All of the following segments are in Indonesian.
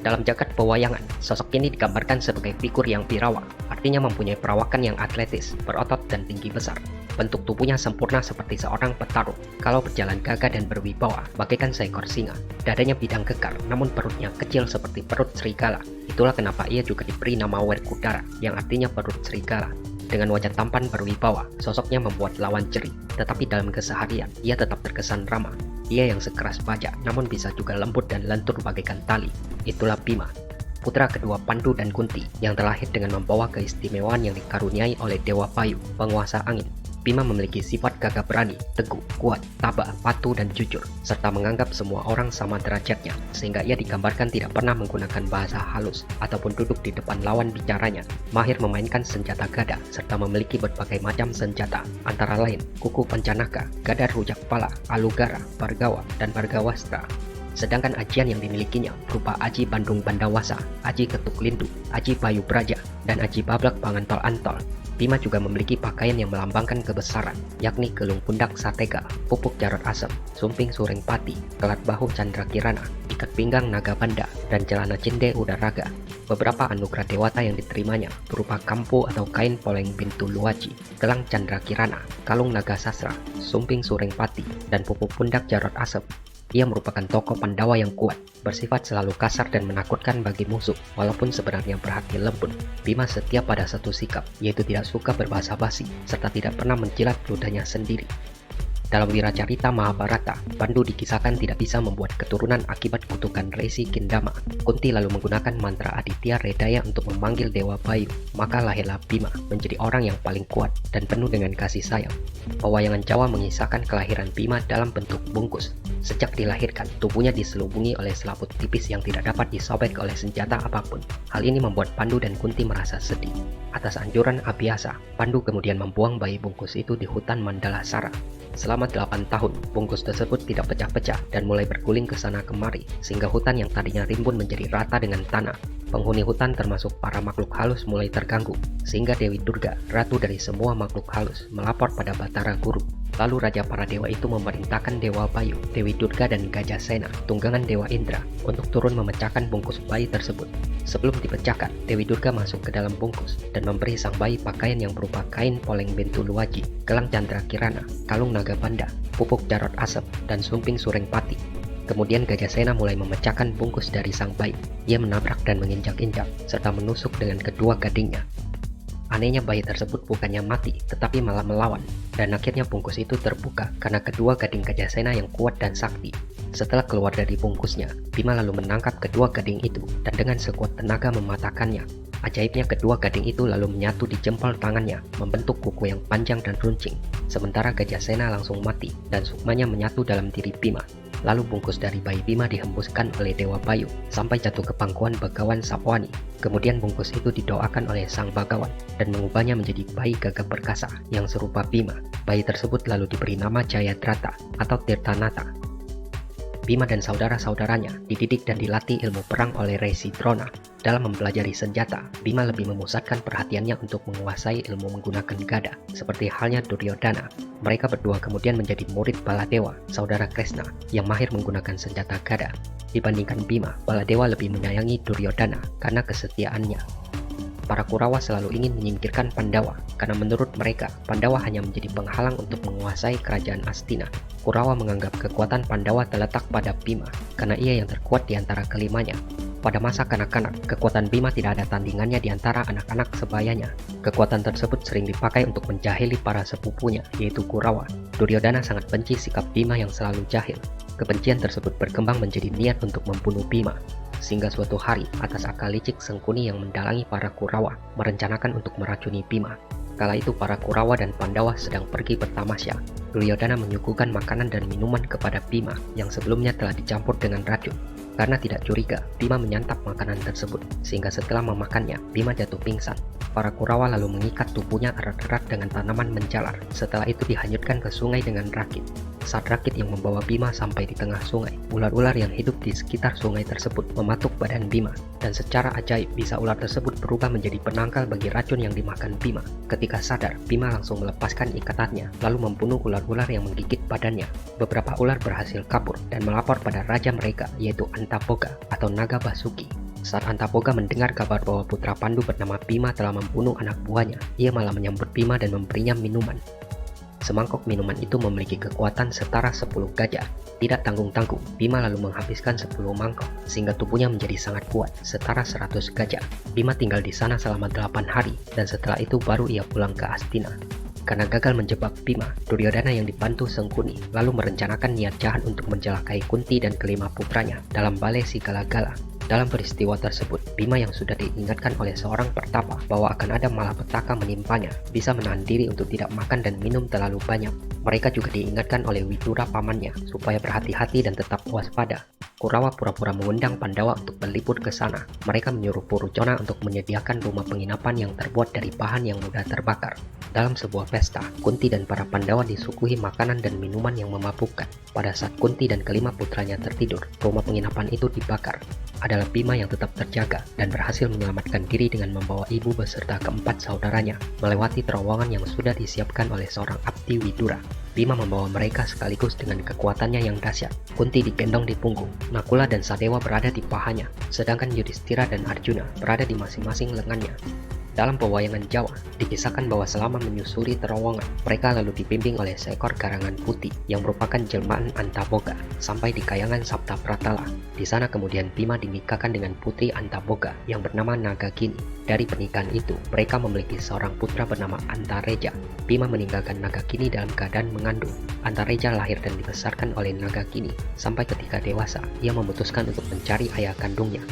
Dalam jagat pewayangan, sosok ini digambarkan sebagai figur yang birawa, artinya mempunyai perawakan yang atletis, berotot dan tinggi besar. Bentuk tubuhnya sempurna seperti seorang petarung. Kalau berjalan gagah dan berwibawa, bagaikan seekor singa. Dadanya bidang kekar, namun perutnya kecil seperti perut serigala. Itulah kenapa ia juga diberi nama Werkudara, yang artinya perut serigala. Dengan wajah tampan berwibawa, sosoknya membuat lawan jeri, tetapi dalam keseharian, ia tetap terkesan ramah. Ia yang sekeras baja, namun bisa juga lembut dan lentur bagaikan tali. Itulah Bima, putra kedua Pandu dan Kunti, yang terlahir dengan membawa keistimewaan yang dikaruniai oleh Dewa Bayu, penguasa angin. Bima memiliki sifat gagah berani, teguh, kuat, tabah, patuh, dan jujur, serta menganggap semua orang sama derajatnya, sehingga ia digambarkan tidak pernah menggunakan bahasa halus, ataupun duduk di depan lawan bicaranya. Mahir memainkan senjata gada, serta memiliki berbagai macam senjata, antara lain kuku pancanaka, gada rujak pala, alugara, bargawa, dan bargawastra. Sedangkan ajian yang dimilikinya berupa Aji Bandung Bandawasa, Aji Ketuk Lindu, Aji Bayu Braja, dan Aji Bablak Pangantol Antol. Bima juga memiliki pakaian yang melambangkan kebesaran, yakni gelung pundak Satega, pupuk Jarot Asem, sumping Suring Pati, kelat bahu Candra Kirana, ikat pinggang Naga Banda, dan celana cinde Udaraga. Beberapa anugerah dewata yang diterimanya berupa kampu atau kain poleng bintu luaci, gelang Candra Kirana, kalung Naga Sasra, sumping Suring Pati, dan pupuk pundak Jarot Asem. Ia merupakan tokoh Pandawa yang kuat, bersifat selalu kasar dan menakutkan bagi musuh, walaupun sebenarnya berhati lembut. Bima setia pada satu sikap, yaitu tidak suka berbahasa basi, serta tidak pernah menjilat ludahnya sendiri. Dalam Wiracarita Mahabharata, Pandu dikisahkan tidak bisa membuat keturunan akibat kutukan Resi Kindama. Kunti lalu menggunakan mantra Aditya Redaya untuk memanggil Dewa Bayu, maka lahirlah Bima menjadi orang yang paling kuat dan penuh dengan kasih sayang. Pewayangan Jawa mengisahkan kelahiran Bima dalam bentuk bungkus. Sejak dilahirkan, tubuhnya diselubungi oleh selaput tipis yang tidak dapat disobek oleh senjata apapun. Hal ini membuat Pandu dan Kunti merasa sedih. Atas anjuran Abhyasa, Pandu kemudian membuang bayi bungkus itu di hutan Mandala Sara. Selama 8 tahun, bungkus tersebut tidak pecah-pecah dan mulai berguling ke sana kemari, sehingga hutan yang tadinya rimbun menjadi rata dengan tanah. Penghuni hutan termasuk para makhluk halus mulai terganggu, sehingga Dewi Durga, ratu dari semua makhluk halus, melapor pada Batara Guru. Lalu Raja para dewa itu memerintahkan Dewa Bayu, Dewi Durga, dan Gajah Sena, tunggangan Dewa Indra, untuk turun memecahkan bungkus bayi tersebut. Sebelum dipecahkan, Dewi Durga masuk ke dalam bungkus dan memberi sang bayi pakaian yang berupa kain poleng bintu luaji, gelang Candra Kirana, kalung Naga Banda, pupuk Jarot Asem, dan sumping Suring Pati. Kemudian Gajah Sena mulai memecahkan bungkus dari sang bayi. Ia menabrak dan menginjak-injak, serta menusuk dengan kedua gadingnya. Anehnya bayi tersebut bukannya mati, tetapi malah melawan, dan akhirnya bungkus itu terbuka karena kedua gading Gajah Sena yang kuat dan sakti. Setelah keluar dari bungkusnya, Bima lalu menangkap kedua gading itu dan dengan sekuat tenaga mematahkannya. Ajaibnya kedua gading itu lalu menyatu di jempol tangannya, membentuk kuku yang panjang dan runcing. Sementara Gajah Sena langsung mati dan sukmanya menyatu dalam diri Bima. Lalu bungkus dari bayi Bima dihembuskan oleh Dewa Bayu sampai jatuh ke pangkuan Bagawan Sapwani. Kemudian bungkus itu didoakan oleh sang Bagawan dan mengubahnya menjadi bayi gagah perkasa yang serupa Bima. Bayi tersebut lalu diberi nama Jayadrata atau Tirtanata. Bima dan saudara-saudaranya dididik dan dilatih ilmu perang oleh Resi Drona. Dalam mempelajari senjata, Bima lebih memusatkan perhatiannya untuk menguasai ilmu menggunakan gada, seperti halnya Duryodhana. Mereka berdua kemudian menjadi murid Baladewa, saudara Kresna, yang mahir menggunakan senjata gada. Dibandingkan Bima, Baladewa lebih menyayangi Duryodhana karena kesetiaannya. Para Kurawa selalu ingin menyingkirkan Pandawa, karena menurut mereka, Pandawa hanya menjadi penghalang untuk menguasai kerajaan Astina. Kurawa menganggap kekuatan Pandawa terletak pada Bima, karena ia yang terkuat di antara kelimanya. Pada masa kanak-kanak, kekuatan Bima tidak ada tandingannya di antara anak-anak sebayanya. Kekuatan tersebut sering dipakai untuk menjahili para sepupunya, yaitu Kurawa. Duryodhana sangat benci sikap Bima yang selalu jahil. Kebencian tersebut berkembang menjadi niat untuk membunuh Bima. Sehingga suatu hari, atas akal licik Sengkuni yang mendalangi para Kurawa, merencanakan untuk meracuni Bima. Kala itu para Kurawa dan Pandawa sedang pergi bertamasya. Duryodhana menyuguhkan makanan dan minuman kepada Bima yang sebelumnya telah dicampur dengan racun. Karena tidak curiga, Bima menyantap makanan tersebut, sehingga setelah memakannya, Bima jatuh pingsan. Para Kurawa lalu mengikat tubuhnya erat-erat dengan tanaman menjalar. Setelah itu dihanyutkan ke sungai dengan rakit. Saat rakit yang membawa Bima sampai di tengah sungai, ular-ular yang hidup di sekitar sungai tersebut mematuk badan Bima, dan secara ajaib bisa ular tersebut berubah menjadi penangkal bagi racun yang dimakan Bima. Ketika sadar, Bima langsung melepaskan ikatannya, lalu membunuh ular-ular yang menggigit badannya. Beberapa ular berhasil kabur dan melapor pada raja mereka, yaitu Antaboga atau Naga Basuki. Saat Antaboga mendengar kabar bahwa putra Pandu bernama Bima telah membunuh anak buahnya, ia malah menyambut Bima dan memberinya minuman. Semangkok minuman itu memiliki kekuatan setara 10 gajah. Tidak tanggung-tanggung, Bima lalu menghabiskan 10 mangkok, sehingga tubuhnya menjadi sangat kuat, setara 100 gajah. Bima tinggal di sana selama 8 hari, dan setelah itu baru ia pulang ke Astina. Karena gagal menjebak Bima, Duryodhana yang dibantu Sengkuni lalu merencanakan niat jahat untuk mencelakai Kunti dan kelima putranya dalam balai Sigalagala. Dalam peristiwa tersebut, Bima yang sudah diingatkan oleh seorang pertapa bahwa akan ada malapetaka menimpanya, bisa menahan diri untuk tidak makan dan minum terlalu banyak. Mereka juga diingatkan oleh Widura pamannya supaya berhati-hati dan tetap waspada. Kurawa pura-pura mengundang Pandawa untuk berlibur ke sana. Mereka menyuruh Purujona untuk menyediakan rumah penginapan yang terbuat dari bahan yang mudah terbakar. Dalam sebuah pesta, Kunti dan para Pandawa disuguhi makanan dan minuman yang memabukkan. Pada saat Kunti dan kelima putranya tertidur, rumah penginapan itu dibakar. Adalah Bima yang tetap terjaga dan berhasil menyelamatkan diri dengan membawa ibu beserta keempat saudaranya melewati terowongan yang sudah disiapkan oleh seorang abdi Widura. Bima membawa mereka sekaligus dengan kekuatannya yang dahsyat. Kunti digendong di punggung, Nakula dan Sadewa berada di pahanya, sedangkan Yudhistira dan Arjuna berada di masing-masing lengannya. Dalam pewayangan Jawa, dikisahkan bahwa selama menyusuri terowongan, mereka lalu dibimbing oleh seekor garangan putih yang merupakan jelmaan Antaboga sampai di kayangan Sapta Pratala. Di sana kemudian Bima dinikahkan dengan putri Antaboga yang bernama Nagagini. Dari pernikahan itu, mereka memiliki seorang putra bernama Antareja. Bima meninggalkan Nagagini dalam keadaan mengandung. Antareja lahir dan dibesarkan oleh Nagagini. Sampai ketika dewasa, ia memutuskan untuk mencari ayah kandungnya.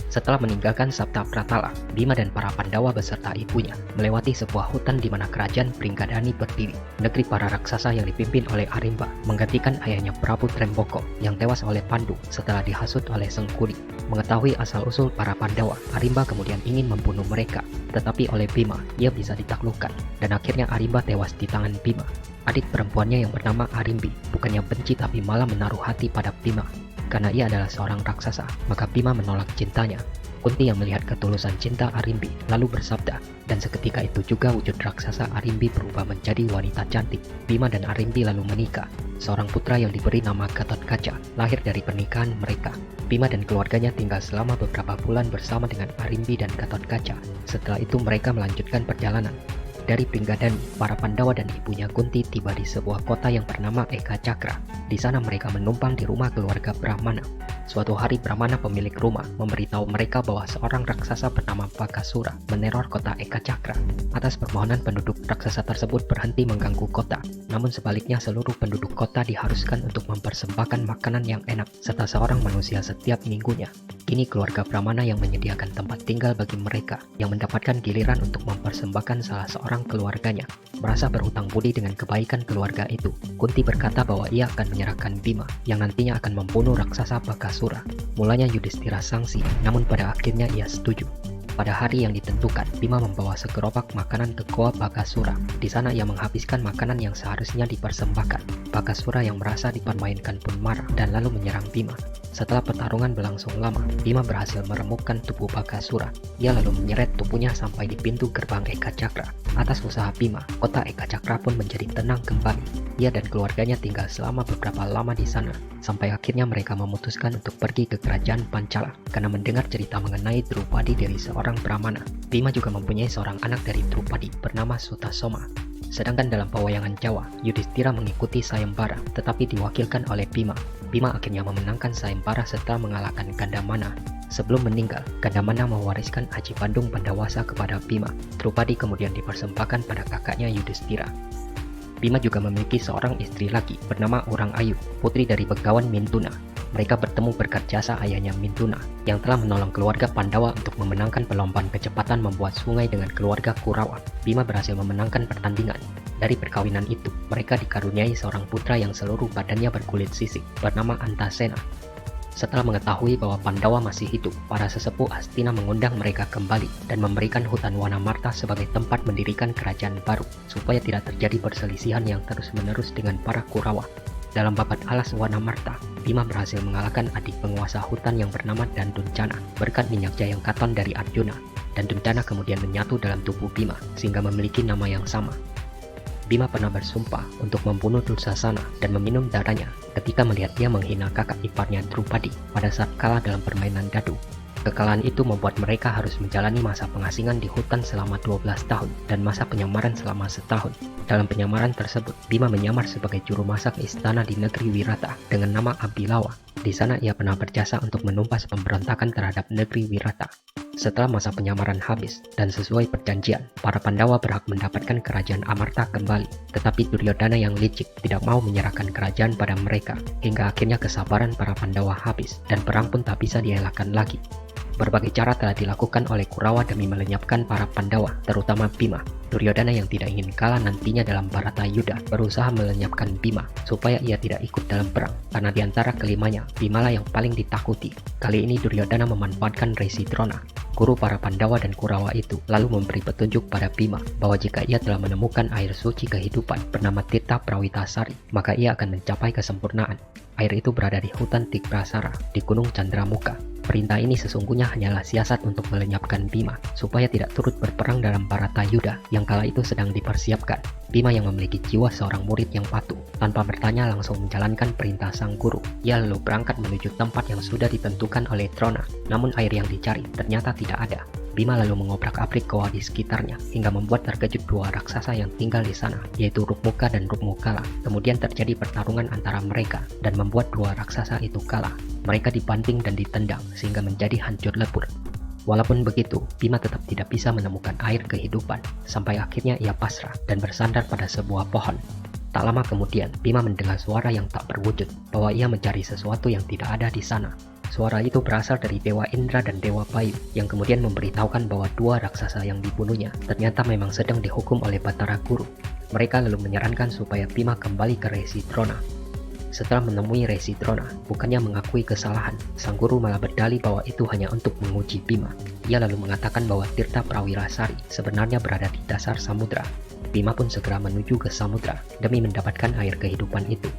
Setelah meninggalkan Sapta Pratala, Bima dan para Pandawa beserta ibunya melewati sebuah hutan di mana kerajaan Pringgadani berdiri. Negeri para raksasa yang dipimpin oleh Arimba menggantikan ayahnya Prabu Tremboko yang tewas oleh Pandu setelah dihasut oleh Sengkuni. Mengetahui asal-usul para Pandawa, Arimba kemudian ingin membunuh mereka, tetapi oleh Bima ia bisa ditaklukkan dan akhirnya Arimba tewas di tangan Bima. Adik perempuannya yang bernama Arimbi bukannya benci tapi malah menaruh hati pada Bima. Karena ia adalah seorang raksasa, maka Bima menolak cintanya. Kunti yang melihat ketulusan cinta Arimbi lalu bersabda, dan seketika itu juga wujud raksasa Arimbi berubah menjadi wanita cantik. Bima dan Arimbi lalu menikah. Seorang putra yang diberi nama Gatotkaca lahir dari pernikahan mereka. Bima dan keluarganya tinggal selama beberapa bulan bersama dengan Arimbi dan Gatotkaca. Setelah itu mereka melanjutkan perjalanan. Dari Pringgadani, para Pandawa dan ibunya Kunti tiba di sebuah kota yang bernama Eka Cakra. Di sana mereka menumpang di rumah keluarga Brahmana. Suatu hari Brahmana pemilik rumah memberitahu mereka bahwa seorang raksasa bernama Bakasura meneror kota Eka Cakra. Atas permohonan penduduk, raksasa tersebut berhenti mengganggu kota. Namun sebaliknya seluruh penduduk kota diharuskan untuk mempersembahkan makanan yang enak serta seorang manusia setiap minggunya. Kini keluarga Brahmana yang menyediakan tempat tinggal bagi mereka yang mendapatkan giliran untuk mempersembahkan salah seorang keluarganya. Merasa berhutang budi dengan kebaikan keluarga itu, Kunti berkata bahwa ia akan menyerahkan Bima yang nantinya akan membunuh raksasa Bakasura. Mulanya Yudhistira sangsi, namun pada akhirnya ia setuju. Pada hari yang ditentukan, Bima membawa segerobak makanan ke Goa Bakasura. Di sana ia menghabiskan makanan yang seharusnya dipersembahkan. Bakasura yang merasa dipermainkan pun marah dan lalu menyerang Bima. Setelah pertarungan berlangsung lama, Bima berhasil meremukkan tubuh Bakasura. Ia lalu menyeret tubuhnya sampai di pintu gerbang Eka Cakra. Atas usaha Bima, kota Eka Cakra pun menjadi tenang kembali. Ia dan keluarganya tinggal selama beberapa lama di sana, sampai akhirnya mereka memutuskan untuk pergi ke kerajaan Pancala karena mendengar cerita mengenai Drupadi dari seorang Brahmana. Bima juga mempunyai seorang anak dari Drupadi bernama Sutasoma. Sedangkan dalam pewayangan Jawa, Yudhistira mengikuti Sayembara tetapi diwakilkan oleh Bima. Bima akhirnya memenangkan Sayembara setelah mengalahkan Gandamana. Sebelum meninggal, Gandamana mewariskan Aji Bandung Pandawasa kepada Bima. Drupadi kemudian dipersembahkan pada kakaknya Yudhistira. Bima juga memiliki seorang istri lagi bernama Urang Ayu, putri dari Begawan Mintuna. Mereka bertemu berkat jasa ayahnya Mintuna yang telah menolong keluarga Pandawa untuk memenangkan perlombaan kecepatan membuat sungai dengan keluarga Kurawa. Bima berhasil memenangkan pertandingan. Dari perkawinan itu, mereka dikaruniai seorang putra yang seluruh badannya berkulit sisik bernama Antasena. Setelah mengetahui bahwa Pandawa masih hidup, para sesepuh Astina mengundang mereka kembali dan memberikan hutan Wanamarta sebagai tempat mendirikan kerajaan baru, supaya tidak terjadi perselisihan yang terus-menerus dengan para Kurawa. Dalam babat alas Wanamarta, Bima berhasil mengalahkan adik penguasa hutan yang bernama Danduncana berkat minyak jayang katon dari Arjuna. Danduncana kemudian menyatu dalam tubuh Bima sehingga memiliki nama yang sama. Bima pernah bersumpah untuk membunuh Dursasana dan meminum darahnya ketika melihat dia menghina kakak iparnya Drupadi pada saat kalah dalam permainan dadu. Kekalahan itu membuat mereka harus menjalani masa pengasingan di hutan selama 12 tahun dan masa penyamaran selama setahun. Dalam penyamaran tersebut, Bima menyamar sebagai juru masak istana di negeri Wirata dengan nama Abilawa. Di sana ia pernah berjasa untuk menumpas pemberontakan terhadap negeri Wirata. Setelah masa penyamaran habis dan sesuai perjanjian, para Pandawa berhak mendapatkan kerajaan Amarta kembali. Tetapi Duryodhana yang licik tidak mau menyerahkan kerajaan pada mereka, hingga akhirnya kesabaran para Pandawa habis dan perang pun tak bisa dielakkan lagi. Berbagai cara telah dilakukan oleh Kurawa demi melenyapkan para Pandawa, terutama Bima. Duryodhana yang tidak ingin kalah nantinya dalam Baratayuda berusaha melenyapkan Bima supaya ia tidak ikut dalam perang, karena di antara kelimanya, Bimalah yang paling ditakuti. Kali ini Duryodhana memanfaatkan Resi Drona, guru para Pandawa dan Kurawa itu, lalu memberi petunjuk pada Bima bahwa jika ia telah menemukan air suci kehidupan bernama Tirta Prawitasari, maka ia akan mencapai kesempurnaan. Air itu berada di hutan Tigrasara, di Gunung Candramuka. Perintah ini sesungguhnya hanyalah siasat untuk melenyapkan Bima, supaya tidak turut berperang dalam Baratayuda yang kala itu sedang dipersiapkan. Bima yang memiliki jiwa seorang murid yang patuh, tanpa bertanya langsung menjalankan perintah sang guru. Ia lalu berangkat menuju tempat yang sudah ditentukan oleh Drona, namun air yang dicari ternyata tidak ada. Bima lalu mengobrak-abrik goa di sekitarnya, hingga membuat terkejut dua raksasa yang tinggal di sana, yaitu Rukmuka dan Rukmukala. Kemudian terjadi pertarungan antara mereka, dan membuat dua raksasa itu kalah. Mereka dibanting dan ditendang, sehingga menjadi hancur lebur. Walaupun begitu, Bima tetap tidak bisa menemukan air kehidupan, sampai akhirnya ia pasrah dan bersandar pada sebuah pohon. Tak lama kemudian, Bima mendengar suara yang tak berwujud, bahwa ia mencari sesuatu yang tidak ada di sana. Suara itu berasal dari Dewa Indra dan Dewa Bayu, yang kemudian memberitahukan bahwa dua raksasa yang dibunuhnya ternyata memang sedang dihukum oleh Batara Guru. Mereka lalu menyarankan supaya Bima kembali ke Resi Drona. Setelah menemui Resi Drona, bukannya mengakui kesalahan, sang guru malah berdalih bahwa itu hanya untuk menguji Bima. Ia lalu mengatakan bahwa Tirta Prawirasari sebenarnya berada di dasar samudra. Bima pun segera menuju ke samudra demi mendapatkan air kehidupan itu.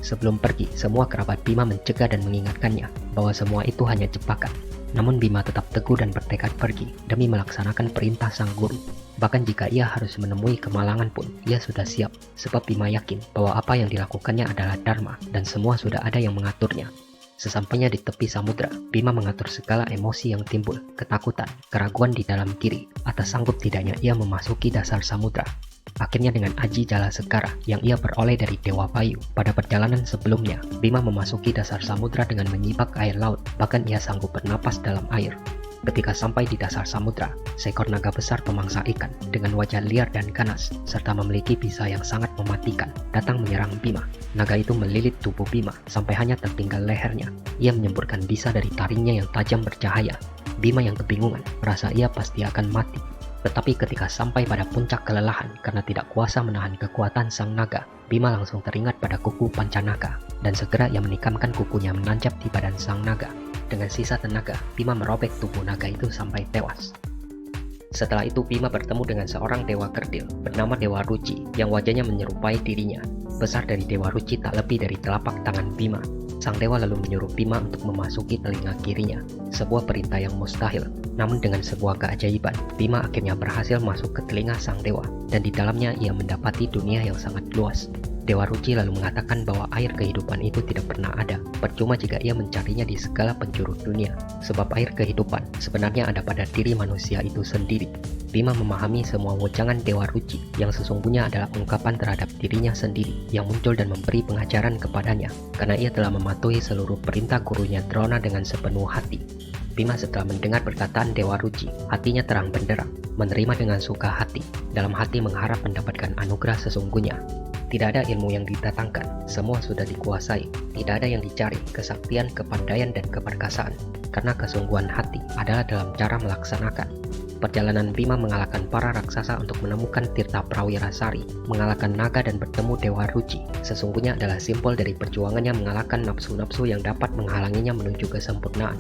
Sebelum pergi, semua kerabat Bima mencegah dan mengingatkannya bahwa semua itu hanya jebakan. Namun Bima tetap teguh dan bertekad pergi demi melaksanakan perintah sang guru. Bahkan jika ia harus menemui kemalangan pun, ia sudah siap, sebab Bima yakin bahwa apa yang dilakukannya adalah dharma dan semua sudah ada yang mengaturnya. Sesampainya di tepi samudra, Bima mengatur segala emosi yang timbul, ketakutan, keraguan di dalam diri, atas sanggup tidaknya ia memasuki dasar samudra. Akhirnya dengan aji jala sekara yang ia peroleh dari Dewa Bayu pada perjalanan sebelumnya, Bima memasuki dasar samudra dengan menyibak air laut, bahkan ia sanggup bernapas dalam air. Ketika sampai di dasar samudra, seekor naga besar pemangsa ikan dengan wajah liar dan ganas serta memiliki bisa yang sangat mematikan datang menyerang Bima. Naga itu melilit tubuh Bima sampai hanya tertinggal lehernya. Ia menyemburkan bisa dari taringnya yang tajam bercahaya. Bima yang kebingungan merasa ia pasti akan mati. Tetapi ketika sampai pada puncak kelelahan karena tidak kuasa menahan kekuatan sang naga, Bima langsung teringat pada kuku Pancanaga dan segera ia menikamkan kukunya menancap di badan sang naga. Dengan sisa tenaga, Bima merobek tubuh naga itu sampai tewas. Setelah itu Bima bertemu dengan seorang dewa kerdil bernama Dewa Ruci yang wajahnya menyerupai dirinya. Besar dari Dewa Ruci tak lebih dari telapak tangan Bima. Sang dewa lalu menyuruh Bima untuk memasuki telinga kirinya, sebuah perintah yang mustahil. Namun dengan sebuah keajaiban, Bima akhirnya berhasil masuk ke telinga sang dewa, dan di dalamnya ia mendapati dunia yang sangat luas. Dewa Ruci lalu mengatakan bahwa air kehidupan itu tidak pernah ada, percuma jika ia mencarinya di segala penjuru dunia, sebab air kehidupan sebenarnya ada pada diri manusia itu sendiri. Bima memahami semua wejangan Dewa Ruci yang sesungguhnya adalah ungkapan terhadap dirinya sendiri yang muncul dan memberi pengajaran kepadanya, karena ia telah mematuhi seluruh perintah gurunya Drona dengan sepenuh hati. Bima setelah mendengar perkataan Dewa Ruci, hatinya terang benderang, menerima dengan suka hati, dalam hati mengharap mendapatkan anugerah sesungguhnya. Tidak ada ilmu yang didatangkan, semua sudah dikuasai. Tidak ada yang dicari, kesaktian, kepandaian, dan keperkasaan. Karena kesungguhan hati adalah dalam cara melaksanakan. Perjalanan Bima mengalahkan para raksasa untuk menemukan Tirta Prawirasari, mengalahkan naga dan bertemu Dewa Ruci, sesungguhnya adalah simbol dari perjuangannya mengalahkan nafsu-nafsu yang dapat menghalanginya menuju kesempurnaan.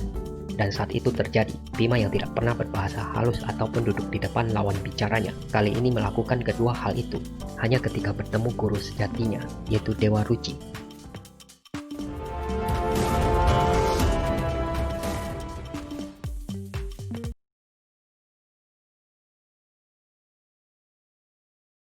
Dan saat itu terjadi, Bima yang tidak pernah berbahasa halus ataupun duduk di depan lawan bicaranya, kali ini melakukan kedua hal itu, hanya ketika bertemu guru sejatinya, yaitu Dewa Ruci.